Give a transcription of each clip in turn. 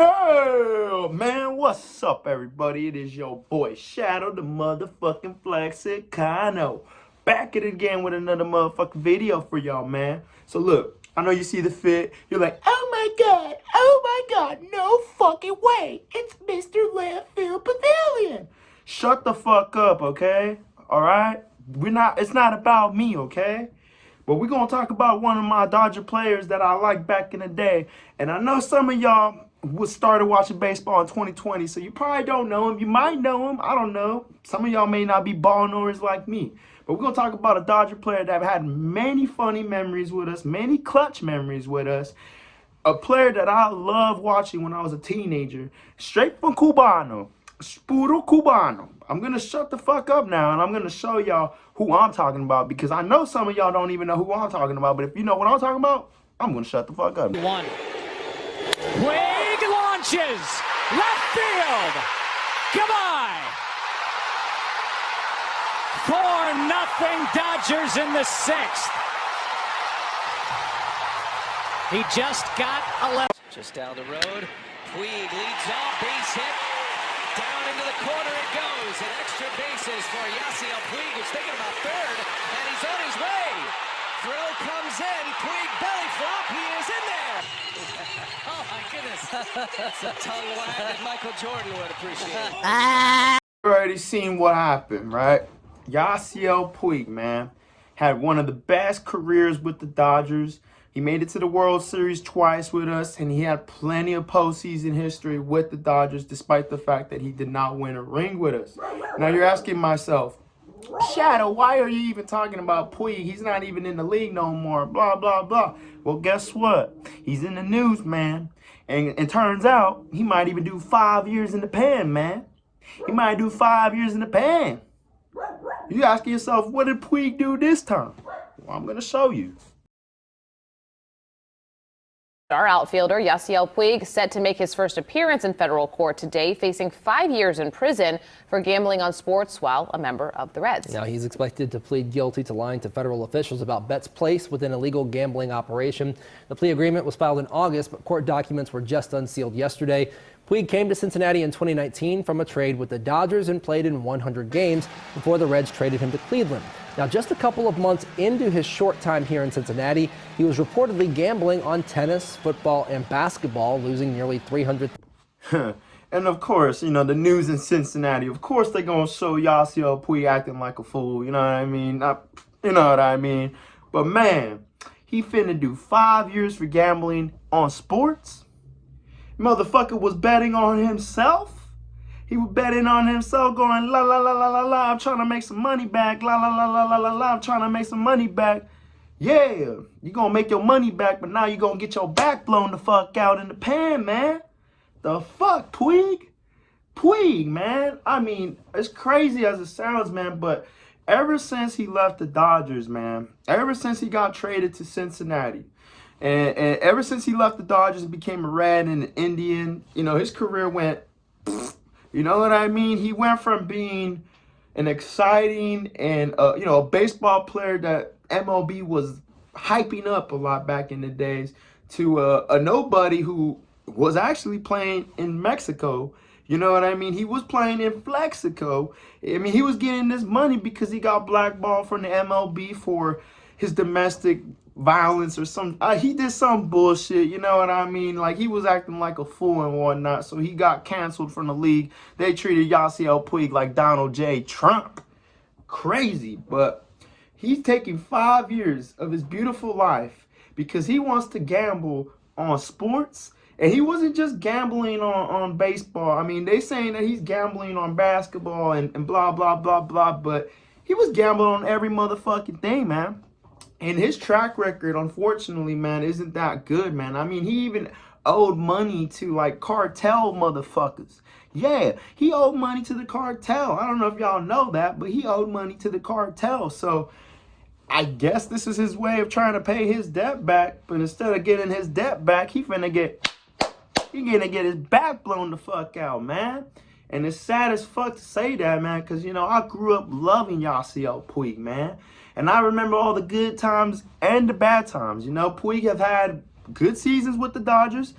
Oh man, what's up everybody? It is your boy Shadow, the motherfucking Flexico. Back at it again with another motherfucking video for y'all, man. So look, I know you see the fit. You're like, oh my god, no fucking way. It's Mr. LF Pavilion. Shut the fuck up, okay? Alright? It's not about me, okay? But we're going to talk about one of my Dodger players that I liked back in the day. And I know some of y'all started watching baseball in 2020, so you probably don't know him. You might know him. I don't know. Some of y'all may not be ball knowers like me. But we're going to talk about a Dodger player that had many funny memories with us, many clutch memories with us. A player that I loved watching when I was a teenager, straight from Cubano. Puro Cubano. I'm going to shut the fuck up now, and I'm going to show y'all who I'm talking about, because I know some of y'all don't even know who I'm talking about, but if you know what I'm talking about, I'm going to shut the fuck up. One. Puig launches. Left field. Goodbye. 4-0 Dodgers in the sixth. He just got 11. Just down the road. Puig leads off, base hit. Down into the corner it goes, and extra bases for Yasiel Puig, who's thinking about third, and he's on his way. Throw comes in, Puig belly flop, he is in there. Oh my goodness, that's a tongue wag that Michael Jordan would appreciate. Already seen what happened, right? Yasiel Puig, man, had one of the best careers with the Dodgers. He made it to the World Series twice with us, and he had plenty of postseason history with the Dodgers, despite the fact that he did not win a ring with us. Now you're asking myself, Shadow, why are you even talking about Puig? He's not even in the league no more, blah, blah, blah. Well, guess what? He's in the news, man. And it turns out he might even do 5 years in the pen, man. He might do 5 years in the pen. You asking yourself, what did Puig do this time? Well, I'm going to show you. Our outfielder, Yasiel Puig, set to make his first appearance in federal court today, facing 5 years in prison for gambling on sports while a member of the Reds. Now he's expected to plead guilty to lying to federal officials about bets placed within a illegal gambling operation. The plea agreement was filed in August, but court documents were just unsealed yesterday. Puig came to Cincinnati in 2019 from a trade with the Dodgers and played in 100 games before the Reds traded him to Cleveland. Now, just a couple of months into his short time here in Cincinnati, he was reportedly gambling on tennis, football, and basketball, losing nearly $300,000. And of course, you know, the news in Cincinnati, of course they're going to show Yasiel Puig acting like a fool, you know what I mean? You know what I mean? But man, he finna do 5 years for gambling on sports? Motherfucker was betting on himself? He was betting on himself, going la la la la la la, I'm trying to make some money back, la la la la la la la, I'm trying to make some money back. Yeah, you're gonna make your money back, but now you're gonna get your back blown the fuck out in the pan, man. The fuck, Puig? Puig, man. I mean, it's crazy as it sounds, man, but ever since he left the Dodgers, man, ever since he got traded to Cincinnati, and ever since he left the Dodgers and became a Red and an Indian, you know, his career went, you know what I mean? He went from being an exciting and, you know, a baseball player that MLB was hyping up a lot back in the days to a nobody who was actually playing in Mexico. You know what I mean? He was playing in Flexico. I mean, he was getting this money because he got blackballed from the MLB for his domestic violence or some. He did some bullshit, you know what I mean? Like, he was acting like a fool and whatnot, so he got canceled from the league. They treated Yasiel Puig like Donald J. Trump. Crazy, but he's taking 5 years of his beautiful life because he wants to gamble on sports. And he wasn't just gambling on baseball. I mean, they saying that he's gambling on basketball and blah, blah, blah, blah. But he was gambling on every motherfucking thing, man. And his track record, unfortunately, man, isn't that good, man. I mean, he even owed money to, like, cartel motherfuckers. Yeah, he owed money to the cartel. I don't know if y'all know that, but he owed money to the cartel. So I guess this is his way of trying to pay his debt back. But instead of getting his debt back, he's gonna get his back blown the fuck out, man. And it's sad as fuck to say that, man, because, you know, I grew up loving Yasiel Puig, man. And I remember all the good times and the bad times. You know, Puig have had good seasons with the Dodgers,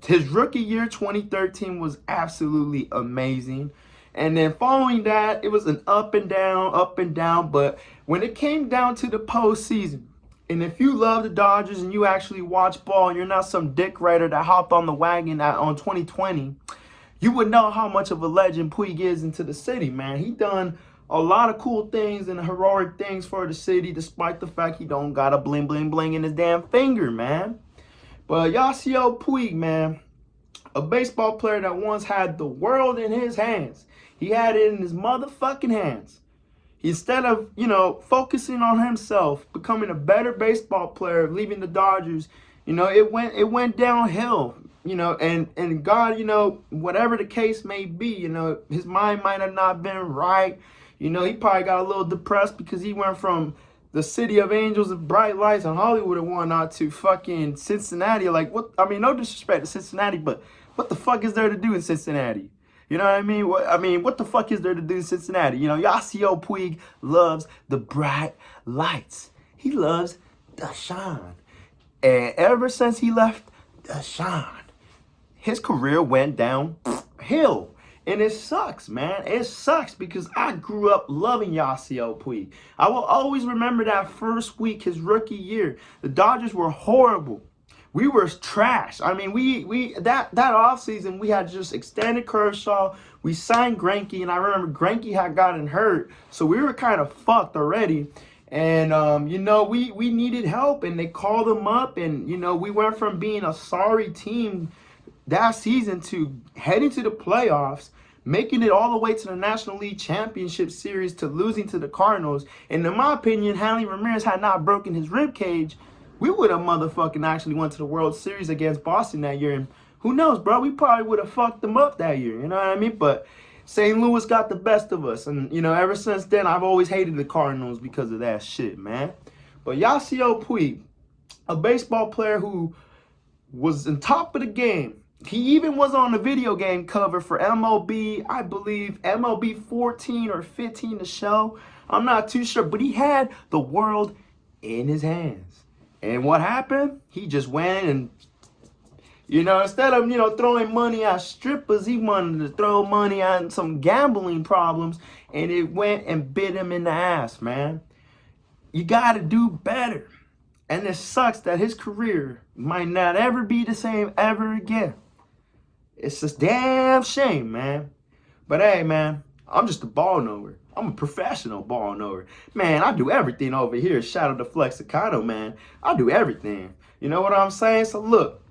His rookie year, 2013, was absolutely amazing. And then following that, it was an up and down. But when it came down to the postseason, and if you love the Dodgers and you actually watch ball and you're not some dick writer that hopped on the wagon on 2020, you would know how much of a legend Puig is into the city, man. He done a lot of cool things and heroic things for the city, despite the fact he don't got a bling bling bling in his damn finger, man. But Yasiel Puig, man, a baseball player that once had the world in his hands. He had it in his motherfucking hands. Instead of, focusing on himself, becoming a better baseball player, leaving the Dodgers, it went downhill, and God, whatever the case may be, his mind might have not been right. He probably got a little depressed because he went from the city of angels and bright lights and Hollywood and whatnot to fucking Cincinnati. Like, what? I mean, no disrespect to Cincinnati, but what the fuck is there to do in Cincinnati? You know what I mean? What the fuck is there to do in Cincinnati? Yasiel Puig loves the bright lights. He loves the shine. And ever since he left the shine, his career went downhill. And it sucks, man. It sucks because I grew up loving Yasiel Puig. I will always remember that first week, his rookie year. The Dodgers were horrible. We were trash. I mean, that offseason, we had just extended Kershaw. We signed Greinke, and I remember Greinke had gotten hurt. So we were kind of fucked already. And, we needed help, and they called him up. And, we went from being a sorry team that season to heading to the playoffs, making it all the way to the National League Championship Series, to losing to the Cardinals. And in my opinion, Hanley Ramirez had not broken his rib cage, we would have motherfucking actually went to the World Series against Boston that year. And who knows, bro? We probably would have fucked them up that year. You know what I mean? But St. Louis got the best of us. And, ever since then, I've always hated the Cardinals because of that shit, man. But Yasiel Puig, a baseball player who was on top of the game. He even was on the video game cover for MLB, I believe, MLB 14 or 15, the show. I'm not too sure. But he had the world in his hands. And what happened? He just went and, instead of, throwing money at strippers, he wanted to throw money at some gambling problems. And it went and bit him in the ass, man. You got to do better. And it sucks that his career might not ever be the same ever again. It's just damn shame, man. But hey, man, I'm just a ball knower. I'm a professional ball knower. Man, I do everything over here. Shout out to Flexico, man. I do everything. You know what I'm saying? So look,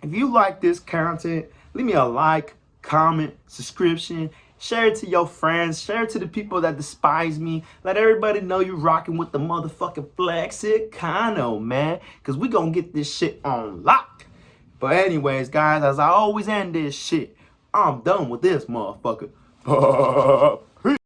if you like this content, leave me a like, comment, subscription, share it to your friends, share it to the people that despise me. Let everybody know you're rocking with the motherfucking Flexico, man. Because we gonna get this shit on lock. But anyways, guys, as I always end this shit, I'm done with this motherfucker.